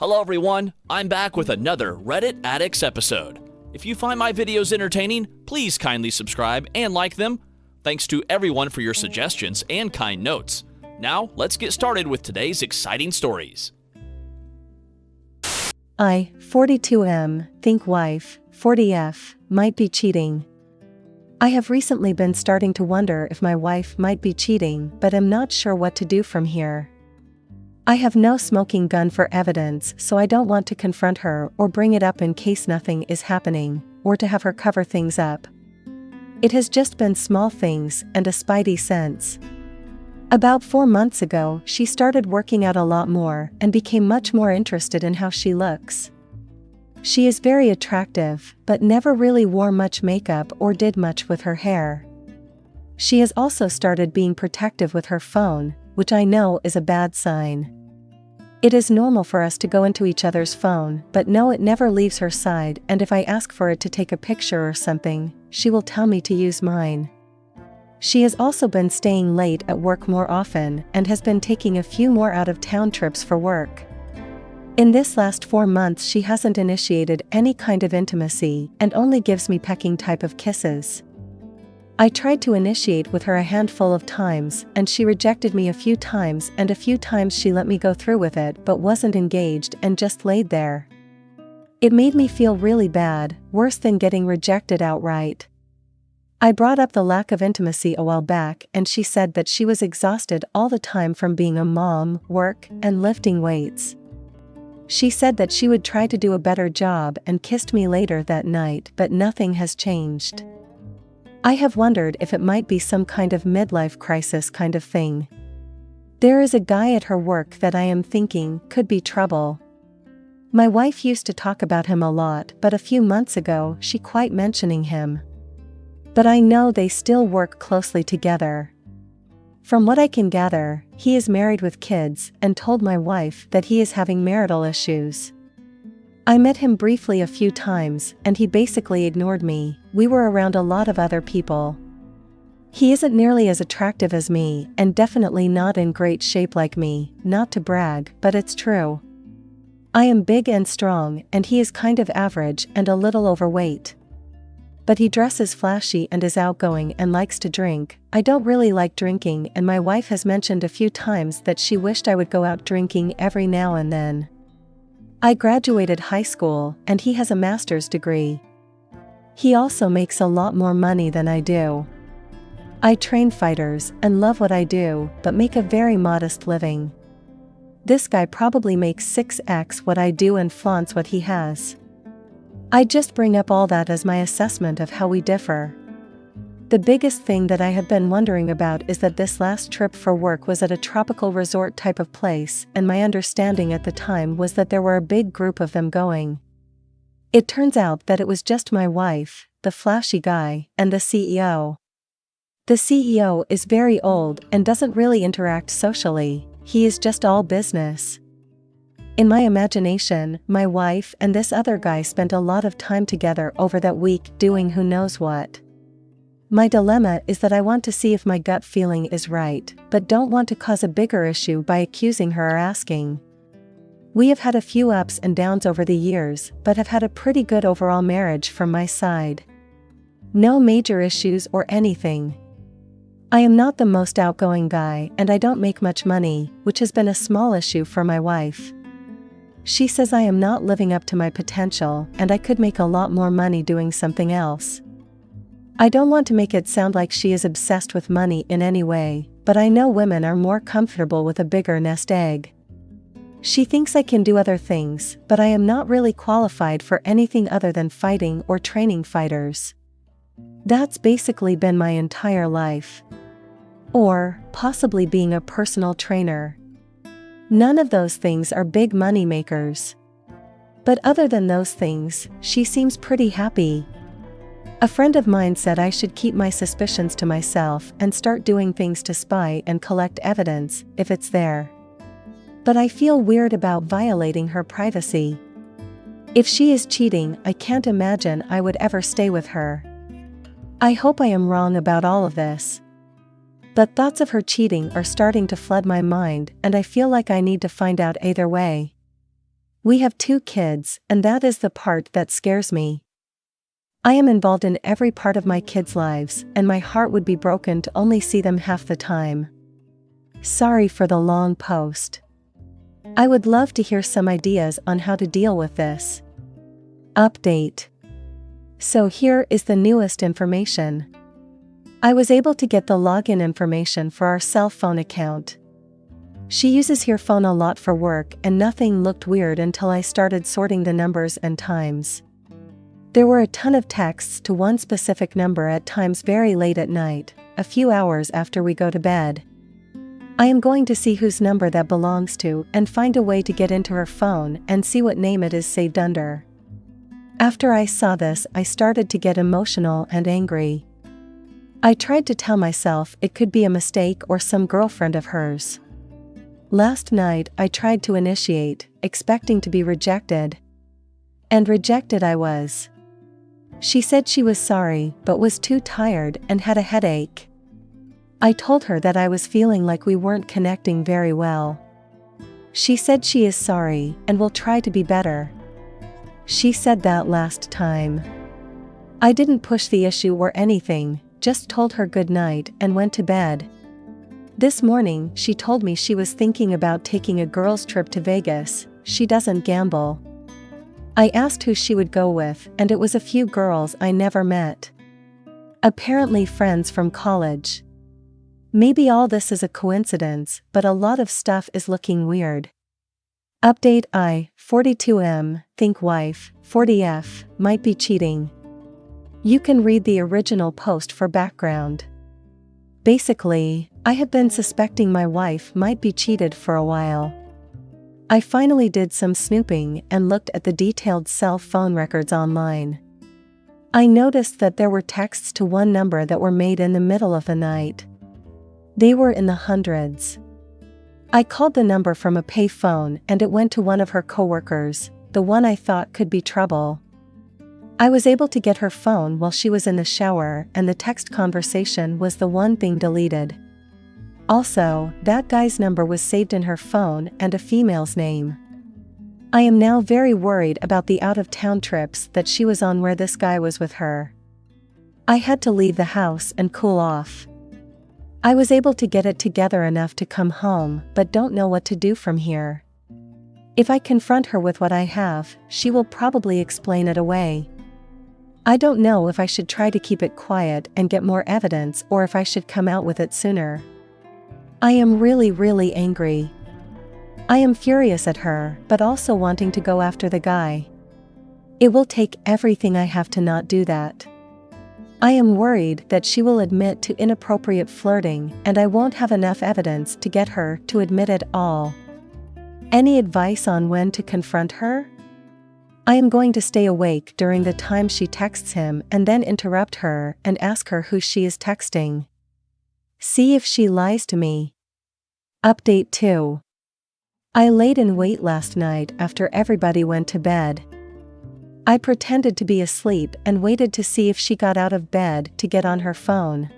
Hello everyone, I'm back with another Reddit Addicts episode. If you find my videos entertaining, please kindly subscribe and like them. Thanks to everyone for your suggestions and kind notes. Now, let's get started with today's exciting stories. I, 42M, think wife, 40F, might be cheating. I have recently been starting to wonder if my wife might be cheating, but am not sure what to do from here. I have no smoking gun for evidence, so I don't want to confront her or bring it up in case nothing is happening, or to have her cover things up. It has just been small things and a spidey sense. About 4 months ago, she started working out a lot more and became much more interested in how she looks. She is very attractive, but never really wore much makeup or did much with her hair. She has also started being protective with her phone, which I know is a bad sign. It is normal for us to go into each other's phone, but no, it never leaves her side, and if I ask for it to take a picture or something, she will tell me to use mine. She has also been staying late at work more often and has been taking a few more out-of-town trips for work. In this last 4 months she hasn't initiated any kind of intimacy and only gives me pecking type of kisses. I tried to initiate with her a handful of times and she rejected me a few times, and a few times she let me go through with it but wasn't engaged and just laid there. It made me feel really bad, worse than getting rejected outright. I brought up the lack of intimacy a while back and she said that she was exhausted all the time from being a mom, work, and lifting weights. She said that she would try to do a better job and kissed me later that night, but nothing has changed. I have wondered if it might be some kind of midlife crisis kind of thing. There is a guy at her work that I am thinking could be trouble. My wife used to talk about him a lot, but a few months ago she quit mentioning him. But I know they still work closely together. From what I can gather, he is married with kids and told my wife that he is having marital issues. I met him briefly a few times and he basically ignored me. We were around a lot of other people. He isn't nearly as attractive as me and definitely not in great shape like me, not to brag, but it's true. I am big and strong and he is kind of average and a little overweight. But he dresses flashy and is outgoing and likes to drink. I don't really like drinking, and my wife has mentioned a few times that she wished I would go out drinking every now and then. I graduated high school and he has a master's degree. He also makes a lot more money than I do. I train fighters and love what I do, but make a very modest living. This guy probably makes 6x what I do and flaunts what he has. I just bring up all that as my assessment of how we differ. The biggest thing that I have been wondering about is that this last trip for work was at a tropical resort type of place, and my understanding at the time was that there were a big group of them going. It turns out that it was just my wife, the flashy guy, and the CEO. The CEO is very old and doesn't really interact socially, he is just all business. In my imagination, my wife and this other guy spent a lot of time together over that week doing who knows what. My dilemma is that I want to see if my gut feeling is right, but don't want to cause a bigger issue by accusing her or asking. We have had a few ups and downs over the years, but have had a pretty good overall marriage from my side. No major issues or anything. I am not the most outgoing guy and I don't make much money, which has been a small issue for my wife. She says I am not living up to my potential and I could make a lot more money doing something else. I don't want to make it sound like she is obsessed with money in any way, but I know women are more comfortable with a bigger nest egg. She thinks I can do other things, but I am not really qualified for anything other than fighting or training fighters. That's basically been my entire life. Or possibly being a personal trainer. None of those things are big money makers. But other than those things, she seems pretty happy. A friend of mine said I should keep my suspicions to myself and start doing things to spy and collect evidence, if it's there. But I feel weird about violating her privacy. If she is cheating, I can't imagine I would ever stay with her. I hope I am wrong about all of this. But thoughts of her cheating are starting to flood my mind, and I feel like I need to find out either way. We have 2 kids, and that is the part that scares me. I am involved in every part of my kids' lives, and my heart would be broken to only see them half the time. Sorry for the long post. I would love to hear some ideas on how to deal with this. Update. So here is the newest information. I was able to get the login information for our cell phone account. She uses her phone a lot for work, and nothing looked weird until I started sorting the numbers and times. There were a ton of texts to one specific number at times very late at night, a few hours after we go to bed. I am going to see whose number that belongs to and find a way to get into her phone and see what name it is saved under. After I saw this, I started to get emotional and angry. I tried to tell myself it could be a mistake or some girlfriend of hers. Last night I tried to initiate, expecting to be rejected. And rejected I was. She said she was sorry but was too tired and had a headache. I told her that I was feeling like we weren't connecting very well. She said she is sorry and will try to be better. She said that last time. I didn't push the issue or anything, just told her good night and went to bed. This morning she told me she was thinking about taking a girls' trip to Vegas. She doesn't gamble. I asked who she would go with, and it was a few girls I never met. Apparently friends from college. Maybe all this is a coincidence, but a lot of stuff is looking weird. Update. I, 42M, think wife, 40F, might be cheating. You can read the original post for background. Basically, I have been suspecting my wife might be cheated for a while. I finally did some snooping and looked at the detailed cell phone records online. I noticed that there were texts to one number that were made in the middle of the night. They were in the hundreds. I called the number from a pay phone and it went to one of her coworkers, the one I thought could be trouble. I was able to get her phone while she was in the shower, and the text conversation was the one thing deleted. Also, that guy's number was saved in her phone and a female's name. I am now very worried about the out-of-town trips that she was on where this guy was with her. I had to leave the house and cool off. I was able to get it together enough to come home, but don't know what to do from here. If I confront her with what I have, she will probably explain it away. I don't know if I should try to keep it quiet and get more evidence or if I should come out with it sooner. I am really angry. I am furious at her, but also wanting to go after the guy. It will take everything I have to not do that. I am worried that she will admit to inappropriate flirting, and I won't have enough evidence to get her to admit it all. Any advice on when to confront her? I am going to stay awake during the time she texts him and then interrupt her and ask her who she is texting. See if she lies to me. Update 2. I laid in wait last night after everybody went to bed. I pretended to be asleep and waited to see if she got out of bed to get on her phone.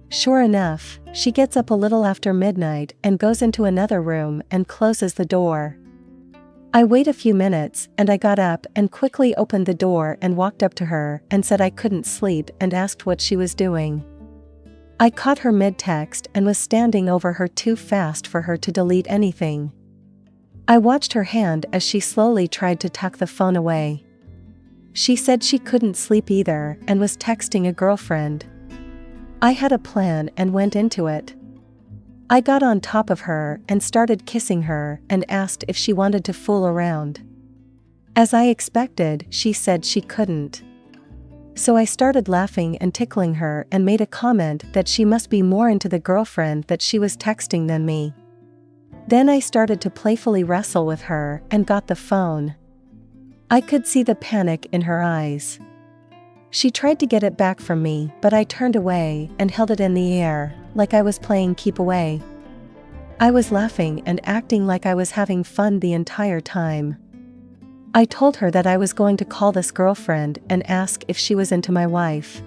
Sure enough, she gets up a little after midnight and goes into another room and closes the door. I wait a few minutes and I got up and quickly opened the door and walked up to her and said I couldn't sleep and asked what she was doing. I caught her mid-text and was standing over her too fast for her to delete anything. I watched her hand as she slowly tried to tuck the phone away. She said she couldn't sleep either and was texting a girlfriend. I had a plan and went into it. I got on top of her and started kissing her and asked if she wanted to fool around. As I expected, she said she couldn't. So I started laughing and tickling her and made a comment that she must be more into the girlfriend that she was texting than me. Then I started to playfully wrestle with her and got the phone. I could see the panic in her eyes. She tried to get it back from me, but I turned away and held it in the air, like I was playing keep away. I was laughing and acting like I was having fun the entire time. I told her that I was going to call this girlfriend and ask if she was into my wife.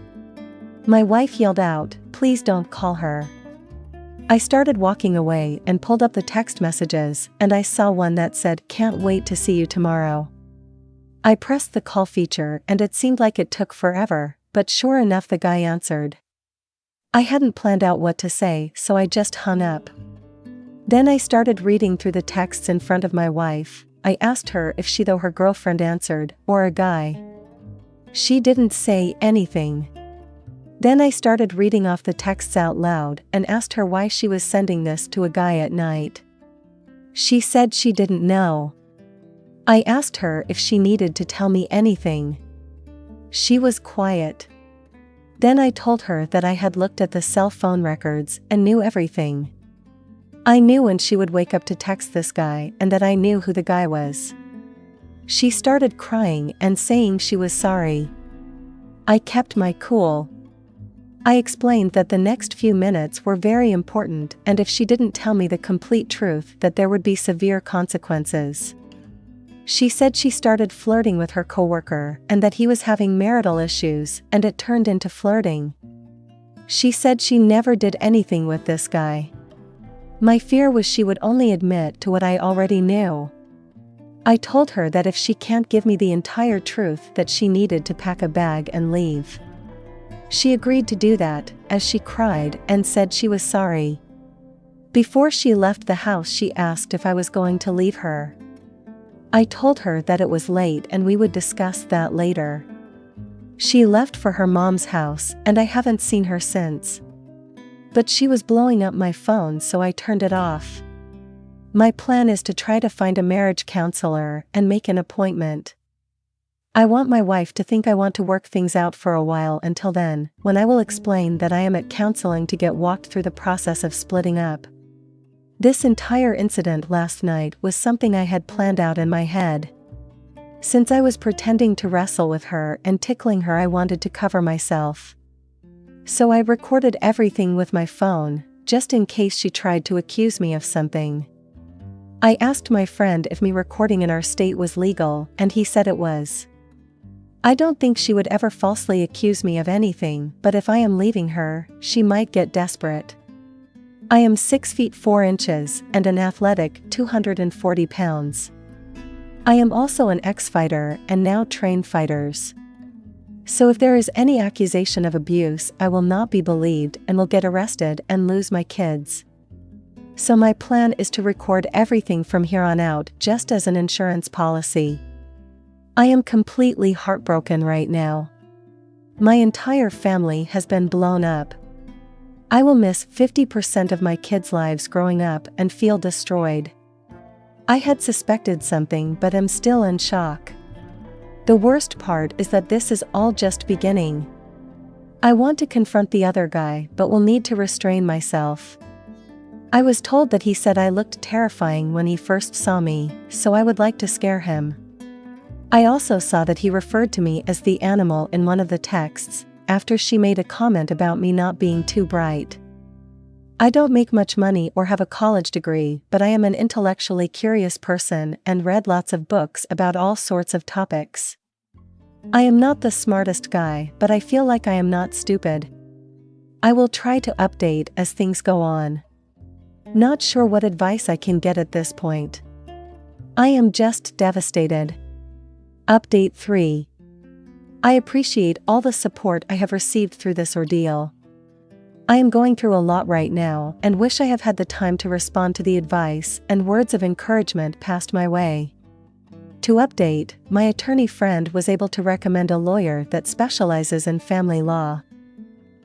My wife yelled out, "Please don't call her." I started walking away and pulled up the text messages, and I saw one that said, "Can't wait to see you tomorrow." I pressed the call feature and it seemed like it took forever, but sure enough the guy answered. I hadn't planned out what to say, so I just hung up. Then I started reading through the texts in front of my wife. I asked her if she, though her girlfriend answered, or a guy. She didn't say anything. Then I started reading off the texts out loud and asked her why she was sending this to a guy at night. She said she didn't know. I asked her if she needed to tell me anything. She was quiet. Then I told her that I had looked at the cell phone records and knew everything. I knew when she would wake up to text this guy and that I knew who the guy was. She started crying and saying she was sorry. I kept my cool. I explained that the next few minutes were very important and if she didn't tell me the complete truth that there would be severe consequences. She said she started flirting with her coworker and that he was having marital issues and it turned into flirting. She said she never did anything with this guy. My fear was she would only admit to what I already knew. I told her that if she can't give me the entire truth that she needed to pack a bag and leave. She agreed to do that, as she cried and said she was sorry. Before she left the house she asked if I was going to leave her. I told her that it was late and we would discuss that later. She left for her mom's house and I haven't seen her since. But she was blowing up my phone, so I turned it off. My plan is to try to find a marriage counselor and make an appointment. I want my wife to think I want to work things out for a while until then, when I will explain that I am at counseling to get walked through the process of splitting up. This entire incident last night was something I had planned out in my head. Since I was pretending to wrestle with her and tickling her, I wanted to cover myself. So I recorded everything with my phone, just in case she tried to accuse me of something. I asked my friend if me recording in our state was legal, and he said it was. I don't think she would ever falsely accuse me of anything, but if I am leaving her, she might get desperate. I am 6 feet 4 inches and an athletic 240 pounds. I am also an ex-fighter and now train fighters. So if there is any accusation of abuse, I will not be believed and will get arrested and lose my kids. So my plan is to record everything from here on out just as an insurance policy. I am completely heartbroken right now. My entire family has been blown up. I will miss 50% of my kids' lives growing up and feel destroyed. I had suspected something but am still in shock. The worst part is that this is all just beginning. I want to confront the other guy but will need to restrain myself. I was told that he said I looked terrifying when he first saw me, so I would like to scare him. I also saw that he referred to me as the animal in one of the texts, after she made a comment about me not being too bright. I don't make much money or have a college degree, but I am an intellectually curious person and read lots of books about all sorts of topics. I am not the smartest guy, but I feel like I am not stupid. I will try to update as things go on. Not sure what advice I can get at this point. I am just devastated. Update 3. I appreciate all the support I have received through this ordeal. I am going through a lot right now and wish I have had the time to respond to the advice and words of encouragement passed my way. To update, my attorney friend was able to recommend a lawyer that specializes in family law.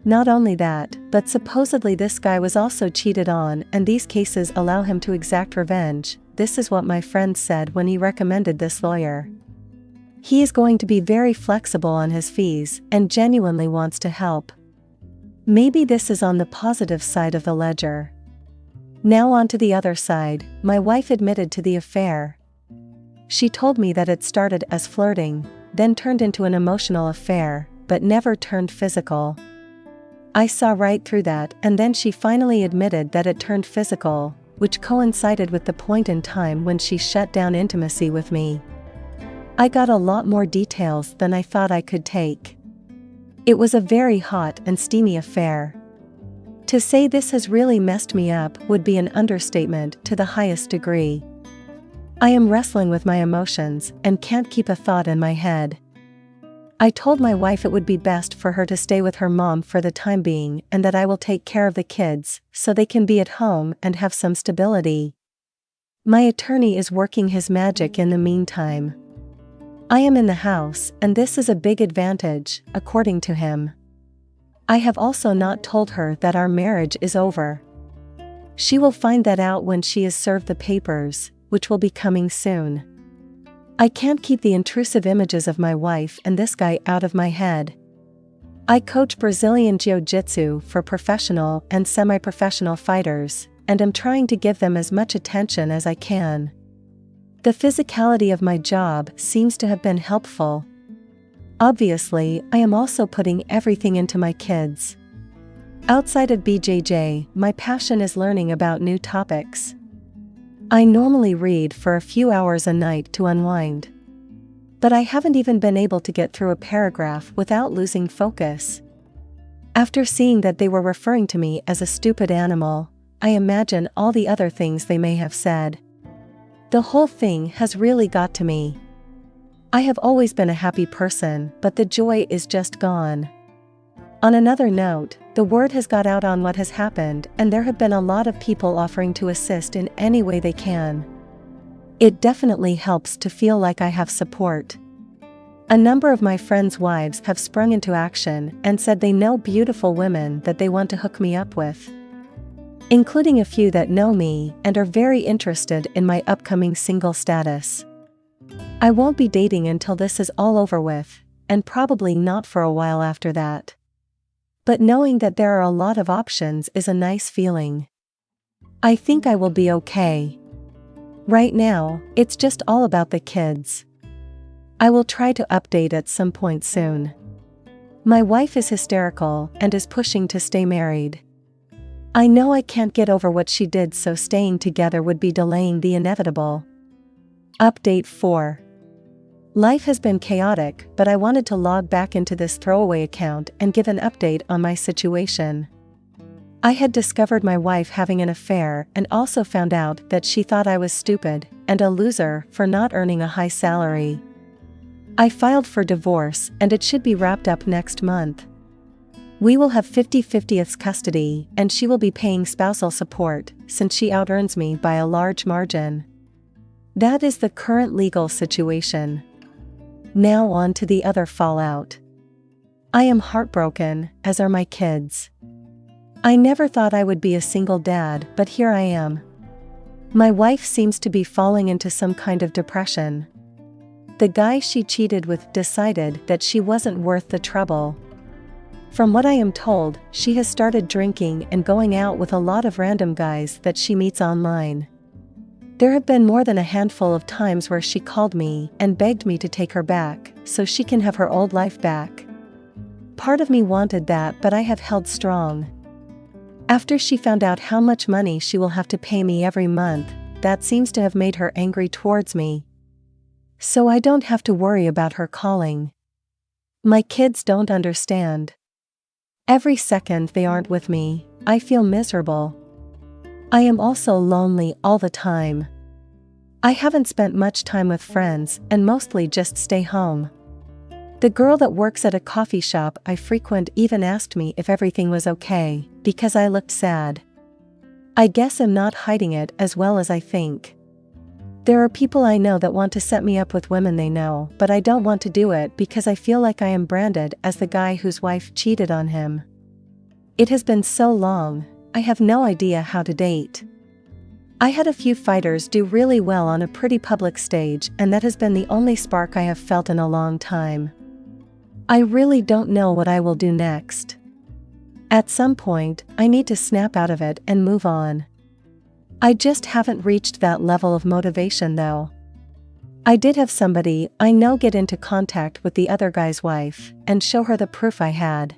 Not only that, but supposedly this guy was also cheated on and these cases allow him to exact revenge. This is what my friend said when he recommended this lawyer. He is going to be very flexible on his fees and genuinely wants to help. Maybe this is on the positive side of the ledger. Now on to the other side. My wife admitted to the affair. She told me that it started as flirting, then turned into an emotional affair, but never turned physical. I saw right through that, and then she finally admitted that it turned physical, which coincided with the point in time when she shut down intimacy with me. I got a lot more details than I thought I could take. It was a very hot and steamy affair. To say this has really messed me up would be an understatement to the highest degree. I am wrestling with my emotions and can't keep a thought in my head. I told my wife it would be best for her to stay with her mom for the time being and that I will take care of the kids so they can be at home and have some stability. My attorney is working his magic in the meantime. I am in the house and this is a big advantage, according to him. I have also not told her that our marriage is over. She will find that out when she is served the papers, which will be coming soon. I can't keep the intrusive images of my wife and this guy out of my head. I coach Brazilian Jiu-Jitsu for professional and semi-professional fighters, and am trying to give them as much attention as I can. The physicality of my job seems to have been helpful. Obviously, I am also putting everything into my kids. Outside of BJJ, my passion is learning about new topics. I normally read for a few hours a night to unwind. But I haven't even been able to get through a paragraph without losing focus. After seeing that they were referring to me as a stupid animal, I imagine all the other things they may have said. The whole thing has really got to me. I have always been a happy person, but the joy is just gone. On another note, the word has got out on what has happened, and there have been a lot of people offering to assist in any way they can. It definitely helps to feel like I have support. A number of my friends' wives have sprung into action and said they know beautiful women that they want to hook me up with, including a few that know me and are very interested in my upcoming single status. I won't be dating until this is all over with, and probably not for a while after that. But knowing that there are a lot of options is a nice feeling. I think I will be okay. Right now, it's just all about the kids. I will try to update at some point soon. My wife is hysterical and is pushing to stay married. I know I can't get over what she did, so staying together would be delaying the inevitable. Update 4. Life has been chaotic, but I wanted to log back into this throwaway account and give an update on my situation. I had discovered my wife having an affair and also found out that she thought I was stupid and a loser for not earning a high salary. I filed for divorce and it should be wrapped up next month. We will have 50/50 custody and she will be paying spousal support since she out-earns me by a large margin. That is the current legal situation. Now on to the other fallout. I am heartbroken, as are my kids. I never thought I would be a single dad, but here I am. My wife seems to be falling into some kind of depression. The guy she cheated with decided that she wasn't worth the trouble. From what I am told, she has started drinking and going out with a lot of random guys that she meets online. There have been more than a handful of times where she called me and begged me to take her back, so she can have her old life back. Part of me wanted that, but I have held strong. After she found out how much money she will have to pay me every month, that seems to have made her angry towards me. So I don't have to worry about her calling. My kids don't understand. Every second they aren't with me, I feel miserable. I am also lonely all the time. I haven't spent much time with friends and mostly just stay home. The girl that works at a coffee shop I frequent even asked me if everything was okay, because I looked sad. I guess I'm not hiding it as well as I think. There are people I know that want to set me up with women they know, but I don't want to do it because I feel like I am branded as the guy whose wife cheated on him. It has been so long, I have no idea how to date. I had a few fighters do really well on a pretty public stage, and that has been the only spark I have felt in a long time. I really don't know what I will do next. At some point, I need to snap out of it and move on. I just haven't reached that level of motivation though. I did have somebody I know get into contact with the other guy's wife and show her the proof I had.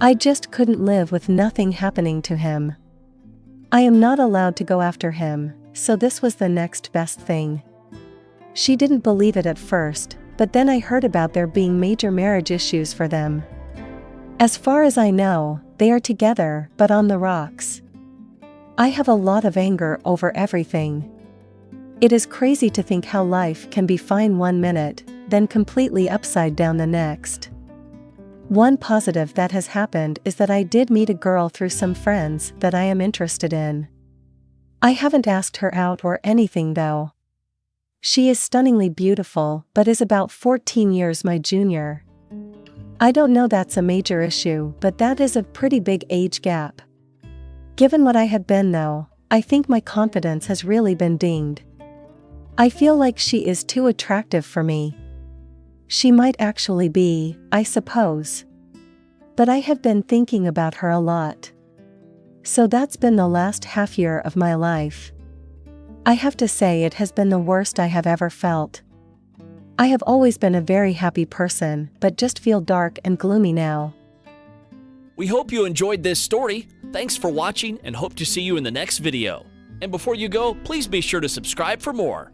I just couldn't live with nothing happening to him. I am not allowed to go after him, so this was the next best thing. She didn't believe it at first, but then I heard about there being major marriage issues for them. As far as I know, They are together, but on the rocks. I have a lot of anger over everything. It is crazy to think how life can be fine one minute, then completely upside down the next. One positive that has happened is that I did meet a girl through some friends that I am interested in. I haven't asked her out or anything though. She is stunningly beautiful, but is about 14 years my junior. I don't know that's a major issue, but that is a pretty big age gap. Given what I had been though, I think my confidence has really been dinged. I feel like she is too attractive for me. She might actually be, I suppose. But I have been thinking about her a lot. So that's been the last half year of my life. I have to say it has been the worst I have ever felt. I have always been a very happy person, but just feel dark and gloomy now. We hope you enjoyed this story. Thanks for watching and hope to see you in the next video. And before you go, please be sure to subscribe for more.